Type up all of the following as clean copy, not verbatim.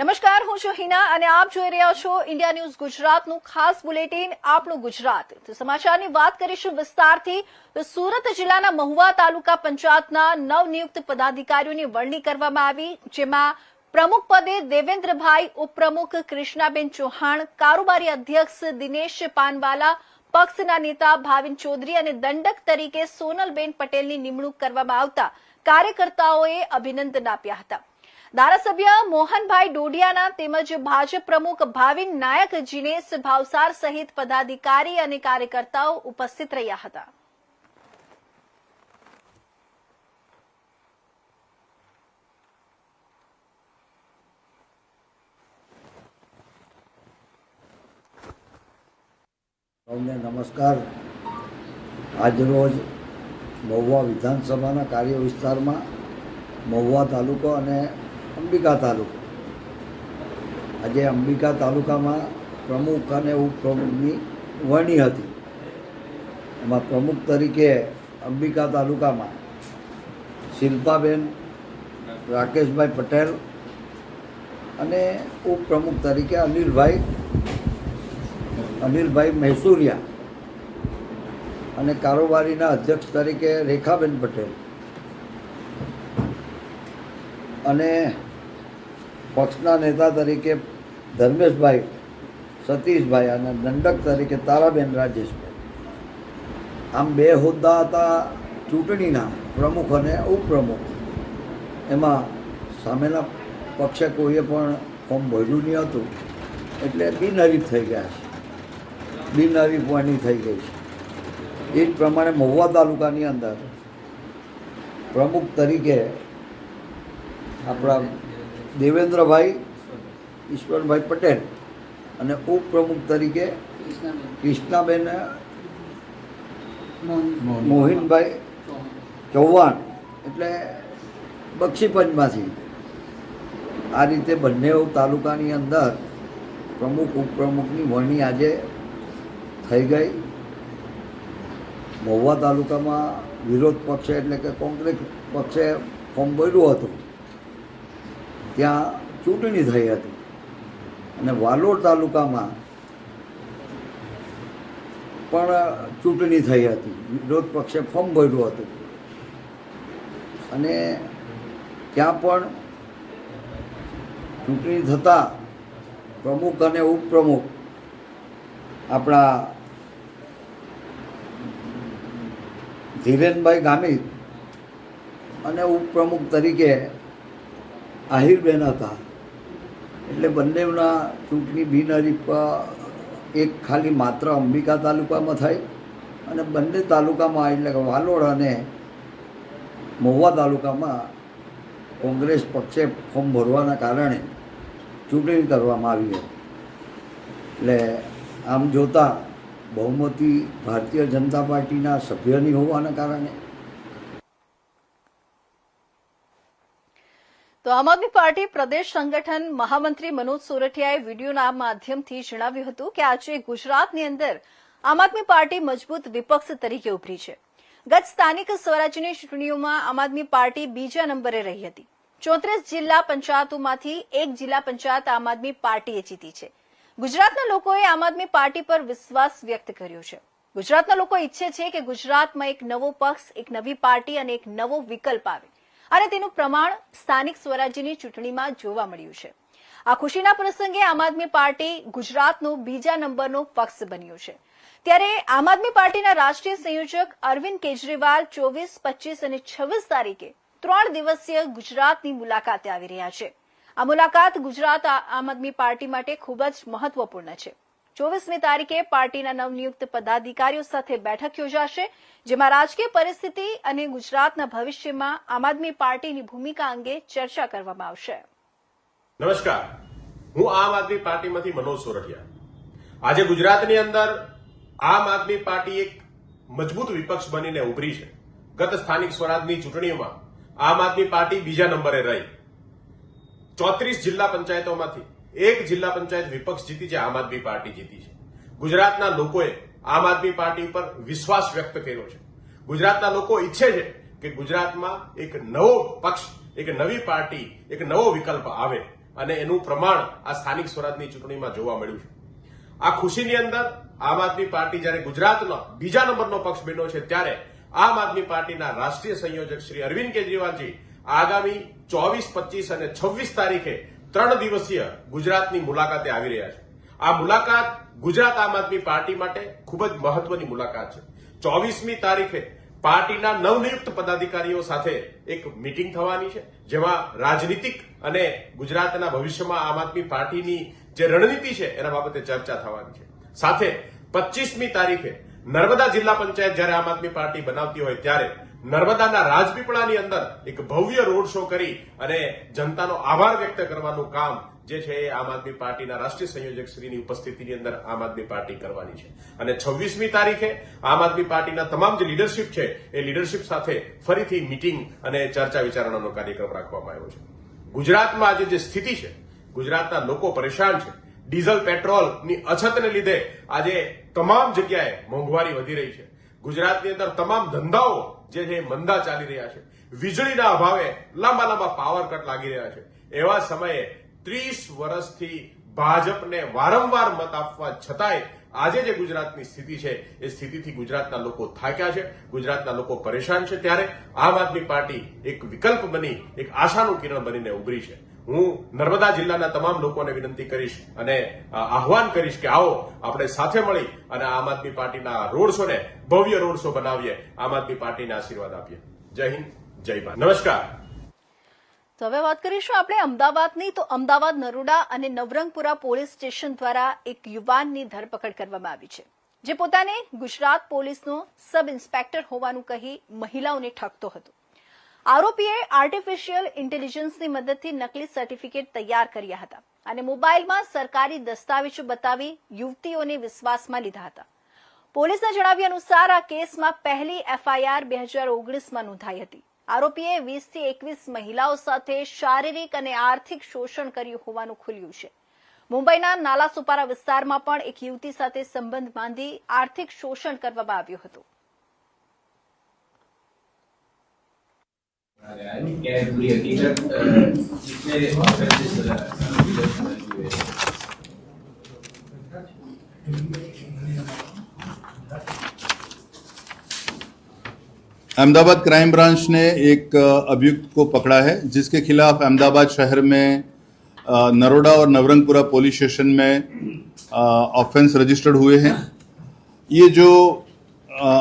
નમસ્કાર, હું છું હિના અને આપ જોઈ રહ્યા છો ઇન્ડિયા ન્યૂઝ ગુજરાતનું ખાસ બુલેટિન આપણું ગુજરાત। તો સમાચારની વાત કરીશું વિસ્તારથી। તો સુરત જિલ્લાના મહુવા તાલુકા પંચાયતના નવનિયુક્ત પદાધિકારીઓની વરણી કરવામાં આવી, જેમાં પ્રમુખ પદે દેવેન્દ્રભાઈ, ઉપપ્રમુખ કૃષ્ણાબેન ચૌહાણ, કારોબારી અધ્યક્ષ દિનેશ પાનવાલા, પક્ષના નેતા ભાવિન ચૌધરી અને દંડક તરીકે સોનલબેન પટેલની નિમણૂક કરવામાં આવતા કાર્યકર્તાઓએ અભિનંદન આપ્યા હતા। ધારાસભ્ય મોહનભાઈ ડોડિયાના તેમજ ભાજપ પ્રમુખ ભાવિન નાયક, જીનેશ ભાવસાર સહિત પદાધિકારી અને કાર્યકર્તાઓ ઉપસ્થિત રહ્યા હતા। નમસ્કાર। આજરોજ મહુવા વિધાનસભાના કાર્ય વિસ્તારમાં મહુવા તાલુકો અને અંબિકા તાલુકો, આજે અંબિકા તાલુકામાં પ્રમુખ અને ઉપપ્રમુખની વરણી હતી। એમાં પ્રમુખ તરીકે અંબિકા તાલુકામાં શિલ્પાબેન રાકેશભાઈ પટેલ અને ઉપપ્રમુખ તરીકે અનિલભાઈ મહેસુરિયા અને કારોબારીના અધ્યક્ષ તરીકે રેખાબેન પટેલ અને પક્ષના નેતા તરીકે ધર્મેશભાઈ, સતીશભાઈ અને દંડક તરીકે તારાબેન રાજેશભાઈ। આમ બે હોદ્દા હતા ચૂંટણીના, પ્રમુખ અને ઉપપ્રમુખ। એમાં સામેના પક્ષે કોઈએ પણ ફોર્મ ભર્યું નહીં હતું, એટલે બિનહરીફ થઈ ગયા છે, બિનહરીફ વરણી થઈ ગઈ છે। એ જ પ્રમાણે મહુવા તાલુકાની અંદર પ્રમુખ તરીકે આપણા દેવેન્દ્રભાઈ ઈશ્વરભાઈ પટેલ અને ઉપપ્રમુખ તરીકે કૃષ્ણાબેન મોહિનભાઈ ચૌહાણ, એટલે બક્ષીપંચમાંથી। આ રીતે બંને તાલુકાની અંદર પ્રમુખ ઉપપ્રમુખની વરણી આજે થઈ ગઈ। મહુવા તાલુકામાં વિરોધ પક્ષે એટલે કે કોંગ્રેસ પક્ષે ફોર્મ ભર્યું હતું, ત્યાં ચૂંટણી થઈ હતી। અને વાલોડ તાલુકામાં પણ ચૂંટણી થઈ હતી, વિરોધ પક્ષે ફોર્મ ભર્યું હતું અને ત્યાં પણ ચૂંટણી થતાં પ્રમુખ અને ઉપપ્રમુખ આપણા ધીરેનભાઈ ગામિત અને ઉપપ્રમુખ તરીકે આહિરબેન હતા। એટલે બંનેના ચૂંટણી બિનહરીફ એક ખાલી માત્ર અંબિકા તાલુકામાં થઈ અને બંને તાલુકામાં એટલે કે વાલોડ અને મહુવા તાલુકામાં કોંગ્રેસ પક્ષે ફોર્મ ભરવાના કારણે ચૂંટણી કરવામાં આવી હતી। એટલે આમ જોતાં બહુમતી ભારતીય જનતા પાર્ટીના સભ્યની હોવાના કારણે તો આમ આદમી પાર્ટી પ્રદેશ સંગઠન મહામંત્રી મનોજ સોરઠિયાએ વિડીયોના માધ્યમથી જણાવ્યું હતું કે આજે ગુજરાતની અંદર આમ આદમી પાર્ટી મજબૂત વિપક્ષ તરીકે ઉભરી છે। ગત સ્થાનિક સ્વરાજ્યની ચૂંટણીઓમાં આમ આદમી પાર્ટી બીજા નંબરે રહી હતી। 34 જિલ્લા પંચાયતોમાંથી એક જિલ્લા પંચાયત આમ આદમી પાર્ટીએ જીતી છે। ગુજરાતના લોકોએ આમ આદમી પાર્ટી પર વિશ્વાસ વ્યક્ત કર્યો છે। ગુજરાતના લોકો ઈચ્છે છે કે ગુજરાતમાં એક નવો પક્ષ, એક નવી પાર્ટી અને એક નવો વિકલ્પ આવે અને તેનું પ્રમાણ સ્થાનિક સ્વરાજ્યની ચૂંટણીમાં જોવા મળ્યું છે। આ ખુશીના પ્રસંગે આમ આદમી પાર્ટી ગુજરાતનો બીજા નંબરનો પક્ષ બન્યો છે। ત્યારે આમ આદમી પાર્ટીના રાષ્ટ્રીય સંયોજક અરવિંદ કેજરીવાલ 24, 25 અને 26 તારીખે 3 દિવસીય ગુજરાતની મુલાકાતે આવી રહ્યા છે। આ મુલાકાત ગુજરાત આમ આદમી પાર્ટી માટે ખૂબ જ મહત્વપૂર્ણ છે। 24મી તારીખે પાર્ટીના નવનિયુક્ત પદાધિકારીઓ સાથે બેઠક યોજાશે, જેમાં રાજકીય પરિસ્થિતિ અને ગુજરાતના ભવિષ્યમાં આમ આદમી પાર્ટીની ભૂમિકા અંગે ચર્ચા કરવામાં આવશે। નમસ્કાર, હું આમ આદમી પાર્ટીમાંથી મનોજ સોરઠિયા। આજે ગુજરાતની અંદર આમ આદમી પાર્ટી એક મજબૂત વિપક્ષ બનીને ઉભરી છે। ગત સ્થાનિક સ્વરાજની ચૂંટણીઓમાં આમ આદમી પાર્ટી બીજા નંબરે રહી। 34 જિલ્લા પંચાયતોમાંથી એક જિલ્લા પંચાયત વિપક્ષ જીતી, જે આમ આદમી પાર્ટી જીતી છે। ગુજરાતના લોકોએ આમ આદમી પાર્ટી ઉપર વિશ્વાસ વ્યક્ત કર્યો છે। ગુજરાતના લોકો ઈચ્છે છે કે ગુજરાતમાં એક નવો પક્ષ, એક નવી પાર્ટી, એક નવો વિકલ્પ આવે અને એનું પ્રમાણ આ સ્થાનિક સ્વરાજની ચૂંટણીમાં જોવા મળ્યું છે. આ ખુશીની અંદર આમ આદમી પાર્ટી જ્યારે ગુજરાતનો બીજા નંબરનો પક્ષ બન્યો છે ત્યારે આમ આદમી પાર્ટીના રાષ્ટ્રીય સંયોજક શ્રી અરવિંદ કેજરીવાલજી આગામી 24, 25 અને 26 તારીખે 3 દિવસીય ગુજરાતની મુલાકાતે આવી રહ્યા છે. આ મુલાકાત ગુજરાત આમ આદમી પાર્ટી માટે ખૂબ જ મહત્વની મુલાકાત છે. 24મી તારીખે પાર્ટીના નવનિયુક્ત પદાધિકારીઓ સાથે એક મીટિંગ થવાની છે, જેમાં રાજનીતિક અને ગુજરાતના ભવિષ્યમાં આમ આદમી પાર્ટીની જે રણનીતિ છે એના બાબતે ચર્ચા થવાની છે. સાથે 25મી તારીખે નર્મદા જિલ્લા પંચાયત જ્યારે આમ આદમી પાર્ટી બનાવતી હોય ત્યારે નર્મદાના રાજપીપળાની અંદર એક ભવ્ય રોડ શો કરી અને જનતાનો આભાર વ્યક્ત કરવાનું કામ જે છે એ આમ આદમી પાર્ટીના રાષ્ટ્રીય સંયોજક શ્રીની ઉપસ્થિતિની અંદર આમ આદમી પાર્ટી કરવાની છે. અને 26મી તારીખે આમ આદમી પાર્ટીના તમામ જે લીડરશીપ છે એ લીડરશીપ સાથે ફરીથી મીટિંગ અને ચર્ચા વિચારણાનો કાર્યક્રમ રાખવામાં આવ્યો છે. ગુજરાતમાં આજે જે સ્થિતિ છે, ગુજરાતના લોકો પરેશાન છે. ડીઝલ પેટ્રોલની અછતને લીધે આજે તમામ જગ્યાએ મોંઘવારી વધી રહી છે. ગુજરાતની અંદર તમામ ધંધાઓ જે છે મંદા ચાલી રહ્યા છે. વીજળીના અભાવે લાંબા લાંબા પાવર કટ લાગી રહ્યા છે. એવા સમયે 30 વર્ષથી ભાજપને વારંવાર મત આપવા છતાંય આજે જે ગુજરાતની સ્થિતિ છે એ સ્થિતિથી ગુજરાતના લોકો થાક્યા છે, ગુજરાતના લોકો પરેશાન છે. ત્યારે આમ આદમી પાર્ટી એક વિકલ્પ બની, એક આશાનું કિરણ બનીને ઉભરી છે. હું નર્મદા જિલ્લાના તમામ લોકોને વિનંતી કરીશ અને આહવાન કરીશ કે આવો આપણે સાથે મળી અને આમ આદમી પાર્ટીના રોડ શોને ભવ્ય રોડ શો બનાવીએ, આમ આદમી પાર્ટીને આશીર્વાદ આપીએ. જય હિન્દ, જય ભારત. નમસ્કાર. તો હવે વાત કરીશું આપણે અમદાવાદની. તો અમદાવાદ નરોડા અને નવરંગપુરા પોલીસ સ્ટેશન દ્વારા એક યુવાનની ધરપકડ કરવામાં આવી છે, જે પોતાને ગુજરાત પોલીસનો સબ ઇન્સ્પેક્ટર હોવાનું કહી મહિલાઓને ઠગતો હતો. આરોપીએ આર્ટિફિશિયલ ઇન્ટેલિજન્સની મદદથી નકલી સર્ટિફિકેટ તૈયાર કર્યા હતા અને મોબાઈલમાં સરકારી દસ્તાવેજો બતાવી યુવતીઓને વિશ્વાસમાં લીધા હતા. પોલીસના જણાવ્યા અનુસાર આ કેસમાં પહેલી એફઆઈઆર 2019માં નોંધાઈ હતી. આરોપીએ 20 થી 21 મહિલાઓ સાથે શારીરિક અને આર્થિક શોષણ કર્યું હોવાનું ખુલ્યું છે. મુંબઈના નાલાસોપારા વિસ્તારમાં પણ એક યુવતી સાથે સંબંધ બાંધી આર્થિક શોષણ કરવામાં આવ્યું હતું. क्या है पूरी हकीकत जितने ऑफेंसेस हुए अहमदाबाद क्राइम ब्रांच ने एक अभियुक्त को पकड़ा है, जिसके खिलाफ अहमदाबाद शहर में नरोडा और नवरंगपुरा पुलिस स्टेशन में ऑफेंस रजिस्टर्ड हुए हैं. ये जो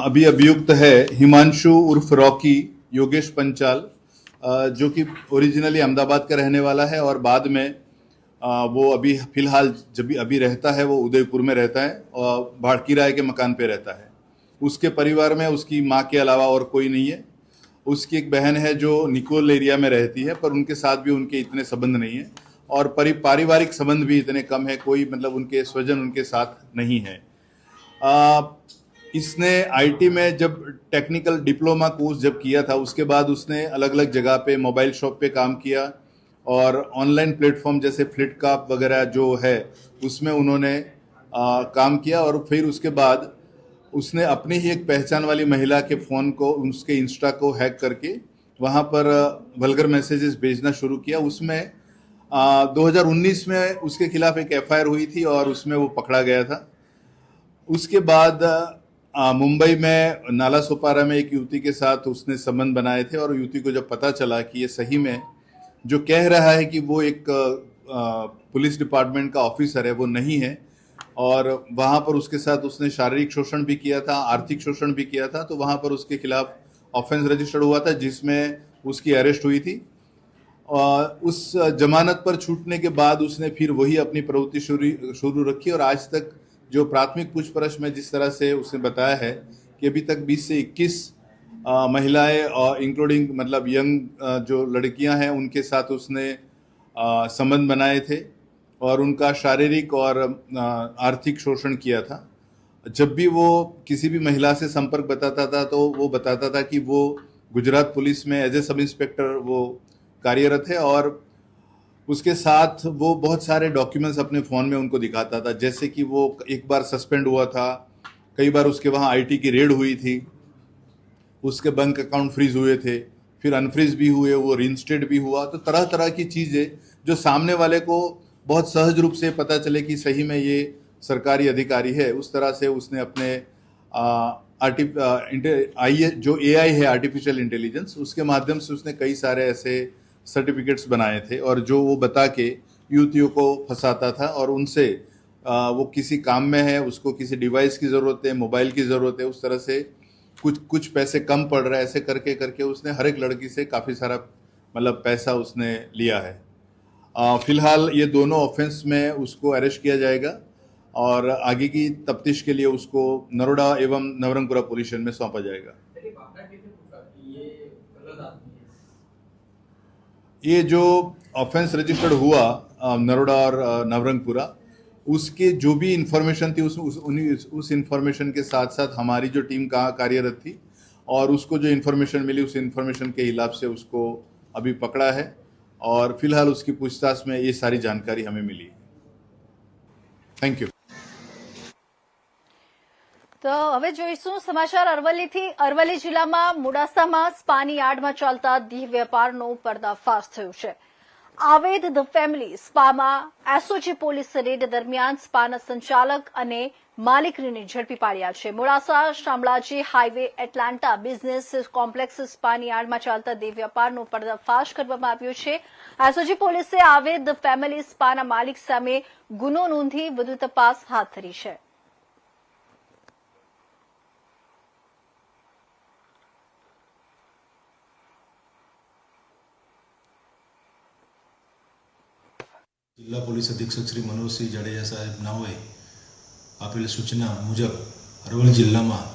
अभी अभियुक्त है हिमांशु उर्फ रॉकी योगेश पंचाल, जो कि ओरिजिनली अहमदाबाद का रहने वाला है और बाद में वो अभी फिलहाल जब अभी रहता है वो उदयपुर में रहता है और भाड़की राय के मकान पे रहता है. उसके परिवार में उसकी माँ के अलावा और कोई नहीं है. उसकी एक बहन है जो निकोल एरिया में रहती है, पर उनके साथ भी उनके इतने संबंध नहीं है और पारिवारिक संबंध भी इतने कम है, कोई मतलब उनके स्वजन उनके साथ नहीं है. इसने आईटी में जब टेक्निकल डिप्लोमा कोर्स जब किया था, उसके बाद उसने अलग अलग जगह पे मोबाइल शॉप पे काम किया और ऑनलाइन प्लेटफॉर्म जैसे फ्लिपकार्ट वगैरह जो है उसमें उन्होंने काम किया. और फिर उसके बाद उसने अपनी ही एक पहचान वाली महिला के फ़ोन को, उसके इंस्टा को हैक करके वहाँ पर वल्गर मैसेजेस भेजना शुरू किया. उसमें 2019 में उसके खिलाफ एक एफआईआर हुई थी और उसमें वो पकड़ा गया था. उसके बाद मुंबई में नालासोपारा में एक युवती के साथ उसने संबंध बनाए थे और युवती को जब पता चला कि ये सही में जो कह रहा है कि वो एक पुलिस डिपार्टमेंट का ऑफिसर है, वो नहीं है, और वहाँ पर उसके साथ उसने शारीरिक शोषण भी किया था, आर्थिक शोषण भी किया था, तो वहाँ पर उसके खिलाफ ऑफेंस रजिस्टर्ड हुआ था, जिसमें उसकी अरेस्ट हुई थी. और उस जमानत पर छूटने के बाद उसने फिर वही अपनी प्रवृत्ति शुरू रखी और आज तक जो प्राथमिक पूछपरछ में जिस तरह से उसने बताया है कि अभी तक 20 से 21 महिलाएं और इंक्लूडिंग मतलब यंग जो लड़कियां हैं उनके साथ उसने संबंध बनाए थे और उनका शारीरिक और आर्थिक शोषण किया था. जब भी वो किसी भी महिला से संपर्क बताता था तो वो बताता था कि वो गुजरात पुलिस में एज ए सब इंस्पेक्टर वो कार्यरत है और उसके साथ वो बहुत सारे डॉक्यूमेंट्स अपने फ़ोन में उनको दिखाता था, जैसे कि वो एक बार सस्पेंड हुआ था, कई बार उसके वहाँ आईटी की रेड हुई थी, उसके बैंक अकाउंट फ्रीज हुए थे, फिर अनफ्रीज भी हुए, वो रिइंस्टेट भी हुआ. तो तरह तरह की चीज़ें जो सामने वाले को बहुत सहज रूप से पता चले कि सही में ये सरकारी अधिकारी है, उस तरह से उसने अपने जो एआई है, आर्टिफिशियल इंटेलिजेंस, उसके माध्यम से उसने कई सारे ऐसे सर्टिफिकेट्स बनाए थे और जो वो बता के युवतियों को फंसाता था और उनसे वो किसी काम में है, उसको किसी डिवाइस की ज़रूरत है, मोबाइल की ज़रूरत है, उस तरह से कुछ पैसे कम पड़ रहे हैं, ऐसे करके करके उसने हर एक लड़की से काफ़ी सारा मतलब पैसा उसने लिया है। फिलहाल ये दोनों ऑफेंस में उसको अरेस्ट किया जाएगा और आगे की तफ्तीश के लिए उसको नरोडा एवं नवरंगपुरा पुलिस स्टेशन में सौंपा जाएगा। ये जो ऑफेंस रजिस्टर्ड हुआ नरोडा और नवरंगपुरा, उसके जो भी इंफॉर्मेशन थी उस इंफॉर्मेशन के साथ साथ हमारी जो टीम कहाँ कार्यरत थी और उसको जो इंफॉर्मेशन मिली उस इंफॉर्मेशन के हिसाब से उसको अभी पकड़ा है और फिलहाल उसकी पूछताछ में ये सारी जानकारी हमें मिली। Thank you. તો હવે જોઈશું સમાચાર અરવલ્લીથી। અરવલ્લી જિલ્લામાં મોડાસામાં સ્પાની આડમાં ચાલતા દેહ વેપારનો પર્દાફાશ થયો છે। આવેદ ધ ફેમિલી સ્પામાં એસઓજી પોલીસ રેડ દરમિયાન સ્પાના સંચાલક અને માલિકને ઝડપી પાડ્યા છે। Modasa Shamlaji highway Atlanta business complex સ્પાની આડમાં ચાલતા દેહ વેપારનો પર્દાફાશ કરવામાં આવ્યો છે। એસઓજી પોલીસે આવેદ ધ ફેમિલી સ્પાના માલિક સામે ગુનો નોંધી વધુ તપાસ હાથ ધરી છે। જિલ્લા પોલીસ અધિક્ષક શ્રી મનોજસિંહ જાડેજા સાહેબ નાઓએ આપેલ સૂચના મુજબ અરવલ્લી જિલ્લામાં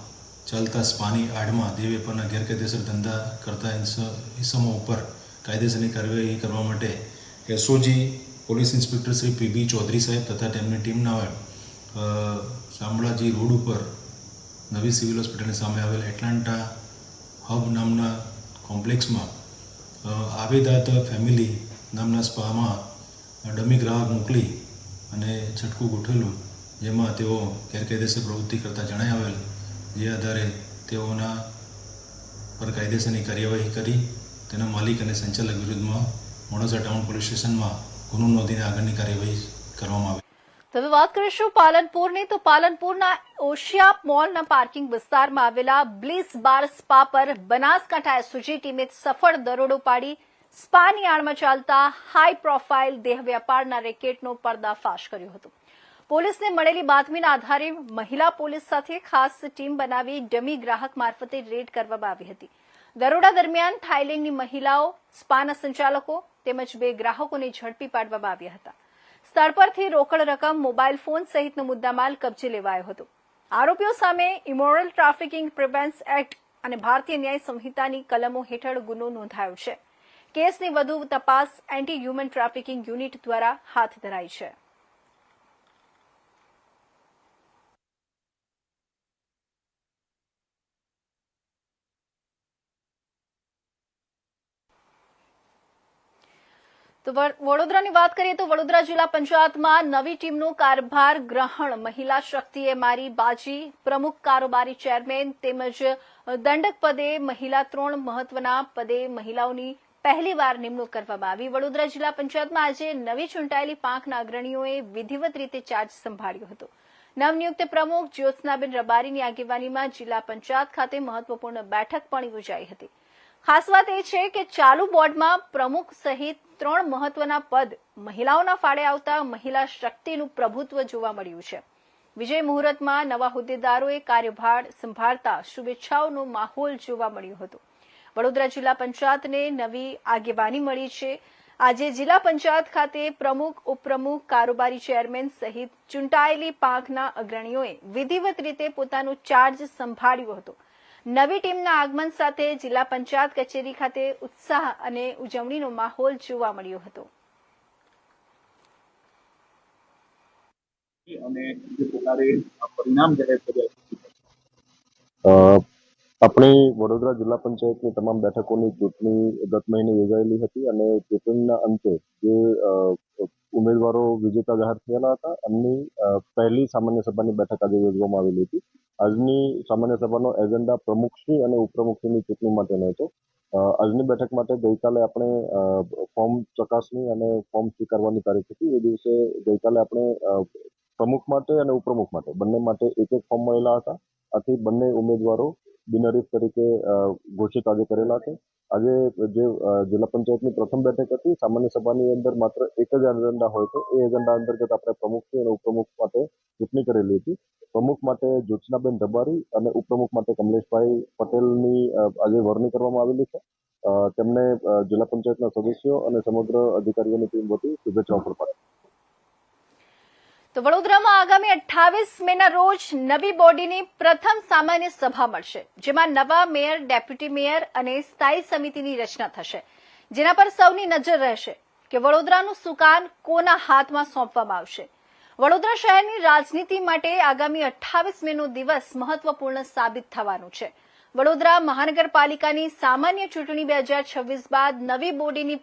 ચાલતા સ્પાની આડમાં દેહ વેપારના ગેરકાયદેસર ધંધા કરતા ઇસમો ઉપર કાયદેસરની કાર્યવાહી કરવા માટે SOG police inspector Shri PB Chaudhary સાહેબ તથા તેમની ટીમના શામળાજી રોડ ઉપર નવી સિવિલ હોસ્પિટલની સામે આવેલ એટલાન્ટા હબ નામના કોમ્પ્લેક્સમાં આવેદાત ફેમિલી નામના સ્પામાં ડમી ગ્રાહક મોકલી અને છટકું ગોઠવેલું, જેમાં તેઓ ગેરકાયદેસર પ્રવૃત્તિ કરતા જણાઈ આવેલ, જે આધારે તેઓના પર કાયદેસરની કાર્યવાહી કરી તેના માલિક અને સંચાલક વિરુદ્ધમાં મોડાસા ટાઉન પોલીસ સ્ટેશનમાં ગુનો નોંધીને આગળની કાર્યવાહી કરવામાં આવી। તો હવે વાત કરીશું પાલનપુરની। તો પાલનપુરના ઓશિયા મોલના પાર્કિંગ વિસ્તારમાં આવેલા બ્લીસ બાર સ્પા પર બનાસકાંઠા એસઓજી ટીમે સફળ દરોડો પાડી સ્પાની આડમાં ચાલતા હાઈ પ્રોફાઇલ દેહ વેપારના રેકેટનો પર્દાફાશ કર્યો હતો। પોલીસને મળેલી બાતમીના આધારે મહિલા પોલીસ સાથે ખાસ ટીમ બનાવી ડમી ગ્રાહક મારફતે રેડ કરવામાં આવી હતી। દરોડા દરમિયાન થાઈલેન્ડની મહિલાઓ, સ્પાના સંચાલકો તેમજ 2 ગ્રાહકોને ઝડપી પાડવામાં આવ્યા હતા। સ્થળ પરથી રોકડ રકમ, મોબાઈલ ફોન સહિતનો મુદ્દામાલ કબજે લેવાયો હતો। આરોપીઓ સામે ઇમોરલ ટ્રાફિકિંગ પ્રિવેન્સ એક્ટ અને ભારતીય ન્યાય સંહિતાની કલમો હેઠળ ગુનો નોંધાયો છે। કેસની વધુ તપાસ એન્ટી હ્યુમન ટ્રાફિકિંગ યુનિટ દ્વારા હાથ ધરાઈ છે। તો વડોદરાની વાત કરીએ તો વડોદરા જિલ્લા પંચાયતમાં નવી ટીમનું કારભાર ગ્રહણ, મહિલા શક્તિએ મારી બાજી, પ્રમુખ કારોબારી ચેરમેન તેમજ દંડક પદે મહિલા 3 મહત્વના પદે મહિલાઓની પહેલીવાર નિમણૂક કરવામાં આવી। વડોદરા જિલ્લા પંચાયતમાં આજે નવી ચૂંટાયેલી 5ના અગ્રણીઓએ વિધિવત રીતે ચાર્જ સંભાળ્યો હતો। નવનિયુક્ત પ્રમુખ જ્યોત્સનાબેન રબારીની આગેવાનીમાં જિલ્લા પંચાયત ખાતે મહત્વપૂર્ણ બેઠક પણ યોજાઈ હતી। ખાસ વાત એ છે કે ચાલુ બોર્ડમાં પ્રમુખ સહિત 3 મહત્વના પદ મહિલાઓના ફાળે આવતા મહિલા શક્તિનું પ્રભુત્વ જોવા મળ્યું છે। વિજય મુહૂર્તમાં નવા હોદ્દેદારોએ કાર્યભાર સંભાળતા શુભેચ્છાઓનો માહોલ જોવા મળ્યો હતો। વડોદરા જિલ્લા પંચાયતને નવી આગેવાની મળી છે। આજે જિલ્લા પંચાયત ખાતે પ્રમુખ, ઉપપ્રમુખ, કારોબારી ચેરમેન સહિત ચૂંટાયેલી 5ના અગ્રણીઓએ વિધિવત રીતે પોતાનો ચાર્જ સંભાળ્યો હતો। નવી ટીમના આગમન સાથે જિલ્લા પંચાયત કચેરી ખાતે ઉત્સાહ અને ઉજવણીનો માહોલ જોવા મળ્યો હતો। અને જે પોતાને પરિણામ જાહેર કર્યા આપણી વડોદરા જિલ્લા પંચાયતની તમામ બેઠકોની ચૂંટણી ગત મહિને યોજાયેલી હતી અને ચૂંટણીના અંતે જે ઉમેદવારો વિજેતા જાહેર થયેલા હતા એમની પહેલી સામાન્ય સભાની બેઠક આજે યોજવામાં આવેલી હતી। આજની સામાન્ય સભાનો એજન્ડા પ્રમુખશ્રી અને ઉપપ્રમુખશ્રીની ચૂંટણી માટેનો હતો આજની બેઠક માટે ગઈકાલે આપણે ફોર્મ ચકાસણી અને ફોર્મ સ્વીકારવાની તારીખ હતી. એ દિવસે ગઈકાલે આપણે પ્રમુખ માટે અને ઉપપ્રમુખ માટે બંને માટે એક ફોર્મ મળેલા હતા. આથી બંને ઉમેદવારો બિનહરીફ તરીકે ઘોષિત આજે કરેલા છે. આજે જે જિલ્લા પંચાયતની પ્રથમ બેઠક હતી, સામાન્ય સભાની અંદર માત્ર એક જ એજન્ડા હોય છે. એ એજન્ડા અંતર્ગત આપણે પ્રમુખની અને ઉપપ્રમુખ માટે ચૂંટણી કરેલી હતી. પ્રમુખ માટે જ્યોત્સનાબેન રબારી અને ઉપપ્રમુખ માટે કમલેશભાઈ પટેલની આજે વરણી કરવામાં આવેલી છે. તેમને જિલ્લા પંચાયતના સદસ્યો અને સમગ્ર અધિકારીઓની ટીમ વતી શુભેચ્છાઓ પણ પાઠવી. તો વડોદરામાં આગામી 28 મેના રોજ નવી બોડીની પ્રથમ સામાન્ય સભા મળશે, જેમાં નવા મેયર, ડેપ્યુટી મેયર અને સ્થાયી સમિતિની રચના થશે, જેના પર સૌની નજર રહેશે કે વડોદરાનું સુકાન કોના હાથમાં સોંપવામાં આવશે. વડોદરા શહેરની રાજનીતિ માટે આગામી 28 મેનો દિવસ મહત્વપૂર્ણ સાબિત થવાનું છે. વડોદરા મહાનગરપાલિકાની સામાન્ય ચૂંટણી 2026 બાદ નવી બોડીની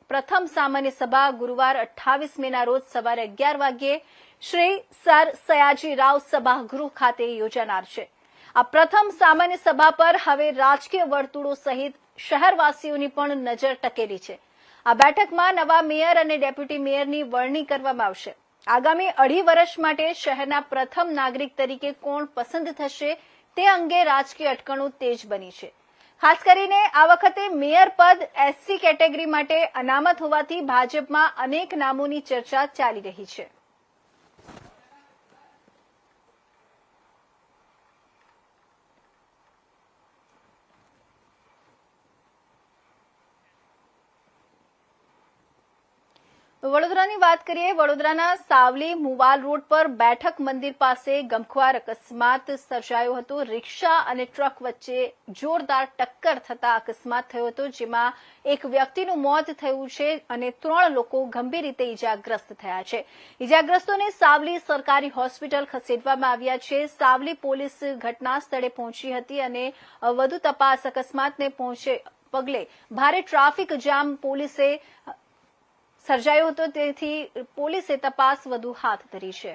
પ્રથમ સામાન્ય સભા ગુરુવાર 28 મેના રોજ સવારે 11 વાગ્યે શ્રી સર સયાજી રાવ સભાગૃહ ખાતે યોજાનાર છે. આ પ્રથમ સામાન્ય સભા પર હવે રાજકીય વર્તુળો સહિત શહેરવાસીઓની પણ નજર ટકેલી છે. આ બેઠકમાં નવા મેયર અને ડેપ્યુટી મેયરની વરણી કરવામાં આવશે. આગામી 2.5 વર્ષ માટે શહેરના પ્રથમ નાગરિક તરીકે કોણ પસંદ થશે તે અંગે રાજકીય અટકણો તેજ બની છે. ખાસ કરીને આ વખતે મેયર પદ એસસી કેટેગરી માટે અનામત હોવાથી ભાજપમાં અનેક નામોની ચર્ચા ચાલી રહી છે. વડોદરાની વાત કરીએ. વડોદરાના સાવલી મુવાલ રોડ પર બેઠક મંદિર પાસે ગમખ્વાર અકસ્માત સર્જાયો હતો. રિક્ષા અને ટ્રક વચ્ચે જોરદાર ટક્કર થતા અકસ્માત થયો હતો, જેમાં એક વ્યક્તિનું મોત થયું છે અને 3 લોકો ગંભીર રીતે ઇજાગ્રસ્ત થયા છે. ઇજાગ્રસ્તોને સાવલી સરકારી હોસ્પિટલ ખસેડવામાં આવ્યા છે. સાવલી પોલીસ ઘટના સ્થળે પહોંચી હતી અને વધુ તપાસ. અકસ્માતને પગલે ભારે ટ્રાફિક જામ પોલીસે સર્જાયો હતો, તેથી પોલીસે તપાસ વધુ હાથ ધરી છે.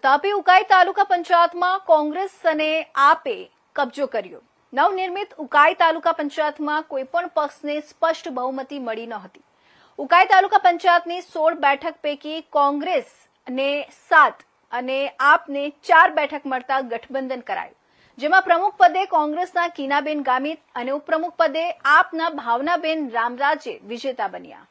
તાપી ઉકાઈ તાલુકા પંચાયતમાં કોંગ્રેસ અને આપે કબજો કર્યો. નવનિર્મિત ઉકાઈ તાલુકા પંચાયતમાં કોઈપણ પક્ષને સ્પષ્ટ બહુમતી મળી ન હતી. ઉકાઈ તાલુકા પંચાયતની 16 બેઠક પૈકી કોંગ્રેસને 7 અને આપને 4 બેઠક મળતા ગઠબંધન કરાયું, જેમાં પ્રમુખ પદે કોંગ્રેસના કીનાબેન ગામિત અને ઉપપ્રમુખ પદે આપના ભાવનાબેન રામરાજે વિજેતા બન્યા.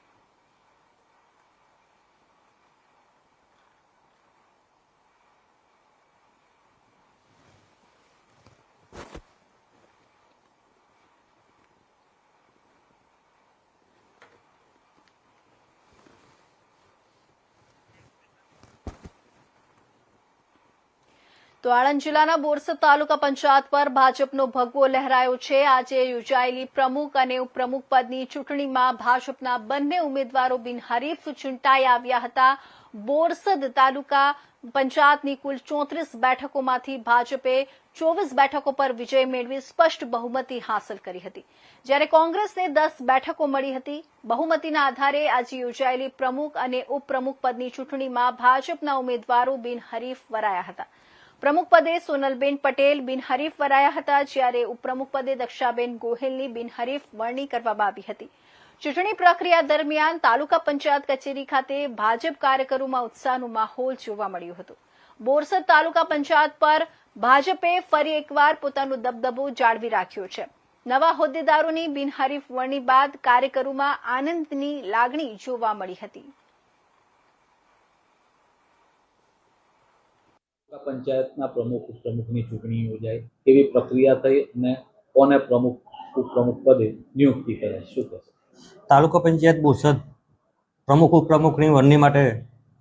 તો આણંદ જિલ્લાના બોરસદ તાલુકા પંચાયત પર ભાજપનો ભગવો લહેરાયો છે. આજે યોજાયેલી પ્રમુખ અને ઉપપ્રમુખ પદની ચૂંટણીમાં ભાજપના બંને ઉમેદવારો બિનહરીફ ચૂંટાઈ આવ્યા હતા. બોરસદ તાલુકા પંચાયતની કુલ 34 બેઠકોમાંથી ભાજપે 24 બેઠકો પર વિજય મેળવી સ્પષ્ટ બહુમતી હાંસલ કરી હતી, જ્યારે કોંગ્રેસને 10 બેઠકો મળી હતી. બહુમતીના આધારે આજે યોજાયેલી પ્રમુખ અને ઉપપ્રમુખ પદની ચૂંટણીમાં ભાજપના ઉમેદવારો બિનહરીફ વરાયા હતા. પ્રમુખ પદે સોનલબેન પટેલ બિનહરીફ વરાયા હતા, જ્યારે ઉપપ્રમુખ પદે દક્ષાબેન ગોહિલની બિનહરીફ વરણી કરવામાં આવી હતી. ચૂંટણી પ્રક્રિયા દરમિયાન તાલુકા પંચાયત કચેરી ખાતે ભાજપ કાર્યકરોમાં ઉત્સાહનો માહોલ જોવા મળ્યો હતો. બોરસદ તાલુકા પંચાયત પર ભાજપે ફરી એકવાર પોતાનો દબદબો જાળવી રાખ્યો છે. નવા હોદ્દેદારોની બિનહરીફ વરણી બાદ કાર્યકરોમાં આનંદની લાગણી જોવા મળી હતી. પંચાયતના પ્રમુખ ઉપપ્રમુખની ચૂંટણી યોજાઈ, કેવી પ્રક્રિયા થઈ અને કોને પ્રમુખ ઉપપ્રમુખ પદે નિયુક્તિ કરાઈ, શું કહેશો? તાલુકા પંચાયત બોરસદ પ્રમુખ ઉપપ્રમુખની વરણી માટે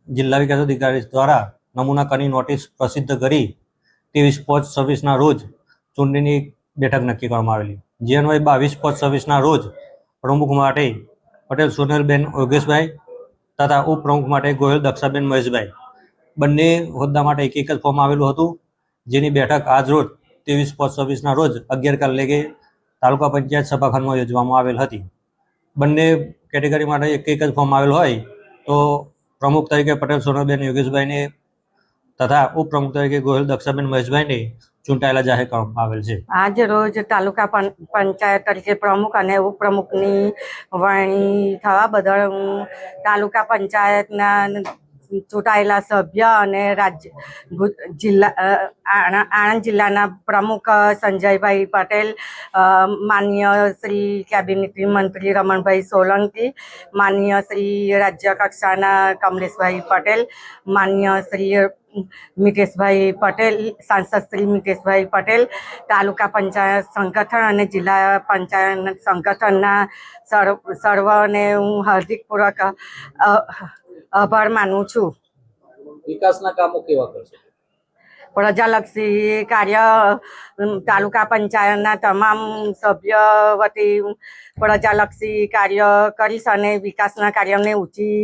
જિલ્લા વિકાસ અધિકારી દ્વારા નમૂનાકારની નોટિસ પ્રસિદ્ધ કરી 23/5/26ના રોજ ચૂંટણીની બેઠક નક્કી કરવામાં આવેલી, જે અન્વયે 22/5/26ના રોજ પ્રમુખ માટે પટેલ સોનલબેન યોગેશભાઈ તથા ઉપપ્રમુખ માટે ગોયલ દક્ષાબેન મહેશભાઈ બંને હોદ્દા માટે એક જ ફોર્મ આવેલું હતું, જેની બેઠક આજ રોજ 23/5/26ના રોજ 11 કલાકે તાલુકા પંચાયત સભાખંડમાં યોજવામાં આવેલ હતી. બંને કેટેગરી માટે એક જ ફોર્મ આવેલ હોય તો પ્રમુખ તરીકે પટેલ સોનલબેન યોગેશભાઈને તથા ઉપપ્રમુખ તરીકે ગોહિલ દક્ષાબેન મહેશભાઈને ચૂંટાયેલા જાહેર કરવામાં આવેલ છે. આજ રોજ તાલુકા પંચાયત તરીકે પ્રમુખ અને ઉપપ્રમુખની વરણી થવા બદલ હું તાલુકા પંચાયતના ચૂંટાયેલા સભ્ય અને આણંદ જિલ્લાના પ્રમુખ સંજયભાઈ પટેલ, માન્ય શ્રી કેબિનેટ મંત્રી રમણભાઈ સોલંકી, માન્ય શ્રી રાજ્ય કક્ષાના કમલેશભાઈ પટેલ, માન્ય શ્રી મિતેશભાઈ પટેલ, સાંસદ શ્રી મિતેશભાઈ પટેલ, તાલુકા પંચાયત સંગઠન અને જિલ્લા પંચાયત સંગઠનના સર્વને હું હાર્દિકપૂર્વક આભાર માનું છું. વિકાસના કામો કેવા કરશે? પ્રજાલક્ષી કાર્ય તાલુકા પંચાયતના તમામ સભ્ય વતી પ્રજાલક્ષી કાર્ય કરીશ અને વિકાસના કાર્યને ઊંચી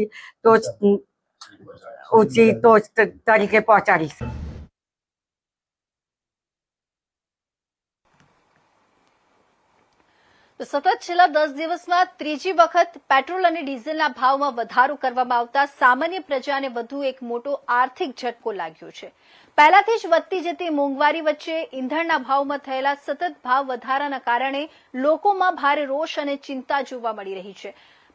ટોચ તરીકે પહોંચાડીશ. તો સતત છેલ્લા 10 દિવસમાં ત્રીજી વખત પેટ્રોલ અને ડીઝલના ભાવમાં વધારો કરવામાં આવતા સામાન્ય પ્રજાને વધુ એક મોટો આર્થિક ઝટકો લાગ્યો છે. પહેલાથી જ વધતી જતી મોંઘવારી વચ્ચે ઈંધણના ભાવમાં થયેલા સતત ભાવ વધારાના કારણે લોકોમાં ભારે રોષ અને ચિંતા જોવા મળી રહી છે.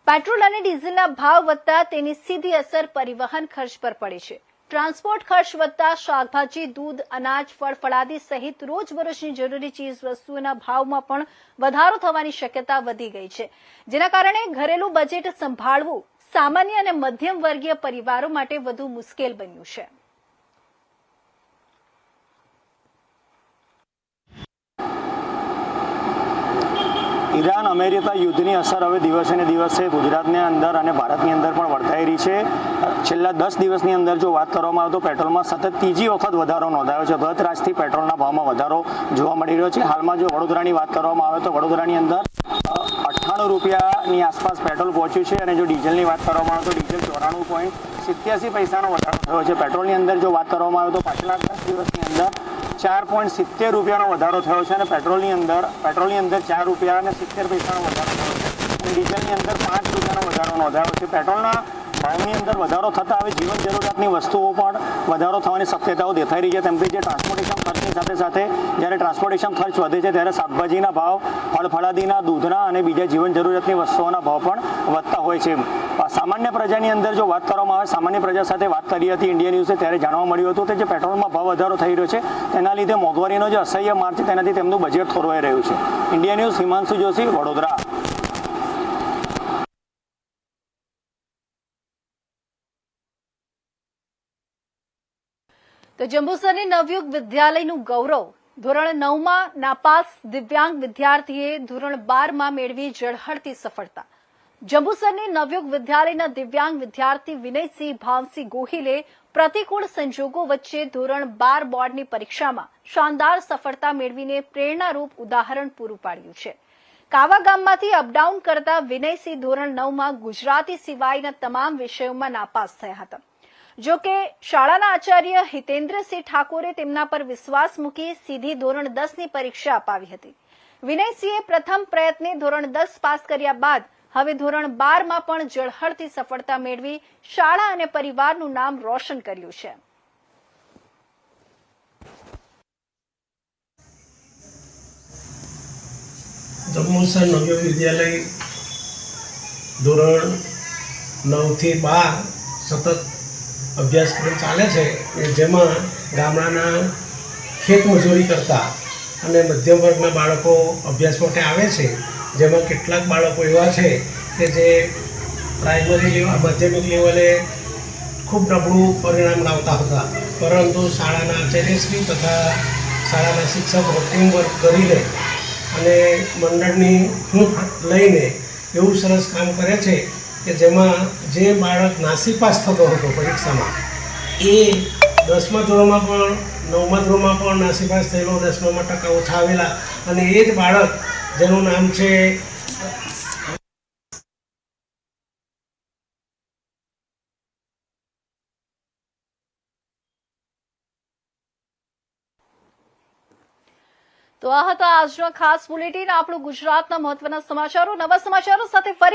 પેટ્રોલ અને ડીઝલના ભાવ વધતા તેની સીધી અસર પરિવહન ખર્ચ પર પડે છે. ટ્રાન્સપોર્ટ ખર્ચ વધતા શાકભાજી, દૂધ, અનાજ, ફળફળાદી સહિત રોજબરોજની જરૂરી ચીજ વસ્તુઓના ભાવમાં પણ વધારો થવાની શક્યતા વધી ગઈ છે, જેના કારણે ઘરેલું બજેટ સંભાળવું સામાન્ય અને મધ્યમ વર્ગીય પરિવારો માટે વધુ મુશ્કેલ બન્યું છે. ઈરાન અમેરિકા યુદ્ધની અસર હવે દિવસે ને દિવસે ગુજરાતની અંદર અને ભારતની અંદર પણ વર્તાઈ રહી છે. છેલ્લા 10 દિવસની અંદર જો વાત કરવામાં આવે તો પેટ્રોલમાં સતત ત્રીજી વખત વધારો નોંધાયો છે. ગત રાજથી પેટ્રોલના ભાવમાં વધારો જોવા મળી રહ્યો છે. હાલમાં જો વડોદરાની વાત કરવામાં આવે તો વડોદરાની અંદર 98 રૂપિયાની આસપાસ પેટ્રોલ પહોંચ્યું છે અને જો ડીઝલની વાત કરવામાં આવે તો ડીઝલ 94.87 પૈસાનો વધારો થયો છે. પેટ્રોલની અંદર જો વાત કરવામાં આવે તો પાછલા 10 દિવસની અંદર 4.70 રૂપિયાનો વધારો થયો છે અને પેટ્રોલની અંદર 4 રૂપિયા અને 70 પૈસાનો વધારો થયો છે અને ડીઝલની અંદર 5 રૂપિયાનો વધારો નોંધાયો છે. પેટ્રોલના ભાવની અંદર વધારો થતાં હવે જીવન જરૂરિયાતની વસ્તુઓ પણ વધારો થવાની શક્યતાઓ દેખાઈ રહી છે. તેમ કે જે ટ્રાન્સપોર્ટેશન ખર્ચની સાથે સાથે જ્યારે ટ્રાન્સપોર્ટેશન ખર્ચ વધે છે ત્યારે શાકભાજીના ભાવ, ફળફળાદીના, દૂધના અને બીજા જીવન જરૂરિયાતની વસ્તુઓના ભાવ પણ વધતા હોય છે. સામાન્ય પ્રજાની અંદર જો વાત કરવામાં આવે, સામાન્ય પ્રજા સાથે વાત કરી હતી ઇન્ડિયા ન્યૂઝે, ત્યારે જાણવા મળ્યું હતું કે જે પેટ્રોલમાં ભાવ વધારો થઈ રહ્યો છે તેના લીધે મોંઘવારીનો જે અસહ્ય માર છે તેનાથી તેમનું બજેટ ખોરવાઈ રહ્યું છે. India news, Himanshu Joshi, Vadodara. તો જંબુસરની નવયુગ વિદ્યાલયનું ગૌરવ ધોરણ 9માં નાપાસ દિવ્યાંગ વિદ્યાર્થીએ ધોરણ 12માં મેળવી ઝળહળતી સફળતા. જંબુસરની નવયુગ વિદ્યાલયના દિવ્યાંગ વિદ્યાર્થી વિનયસિંહ ભાવસિંહ ગોહિલે પ્રતિકૂળ સંજોગો વચ્ચે ધોરણ 12 બોર્ડની પરીક્ષામાં શાનદાર સફળતા મેળવીને પ્રેરણારૂપ ઉદાહરણ પૂરું પાડ્યું છે. કાવા ગામમાંથી અપડાઉન કરતા વિનયસિંહ ધોરણ 9માં ગુજરાતી સિવાયના તમામ વિષયોમાં નાપાસ થયા હતા. જો કે શાળાના આચાર્ય હિતેન્દ્રસિંહ ઠાકોરે તેમના પર વિશ્વાસ મૂકી સીધી ધોરણ 10ની પરીક્ષા અપાવી હતી. વિનયસિંહે પ્રથમ પ્રયત્ને ધોરણ 10 પાસ કર્યા બાદ હવે ધોરણ 12માં પણ ઝળહળતી સફળતા મેળવી શાળા અને પરિવારનું નામ રોશન કર્યું છે. જંબુસર નવયુગ વિદ્યાલય ધોરણ 9 થી 12 સતત અભ્યાસક્રમ ચાલે છે, જેમાં ગામડાના ખેત મજૂરી કરતા અને મધ્યમ વર્ગના બાળકો અભ્યાસ માટે આવે છે. જેમાં કેટલાક બાળકો એવા છે કે જે પ્રાઇમરી લેવલ, માધ્યમિક લેવલે ખૂબ નબળું પરિણામ લાવતા હતા, પરંતુ શાળાના આચાર્યશ્રી તથા શાળાના શિક્ષકો ટીમવર્ક કરીને અને મંડળની હૂંફ લઈને એવું સરસ કામ કરે છે કે જેમાં જે બાળક નાસીપાસ થતો હતો પરીક્ષામાં, એ 10મા ધોરણમાં પણ 9મા ધોરણમાં પણ નાસીપાસ થયેલો, 10માં ટકા ઓછા આવેલા, અને એ જ બાળક જેનું નામ છે તો આ હતા આજનો ખાસ બુલેટિન, આપણું ગુજરાતના મહત્વના સમાચારો. નવા સમાચારો સાથે ફરી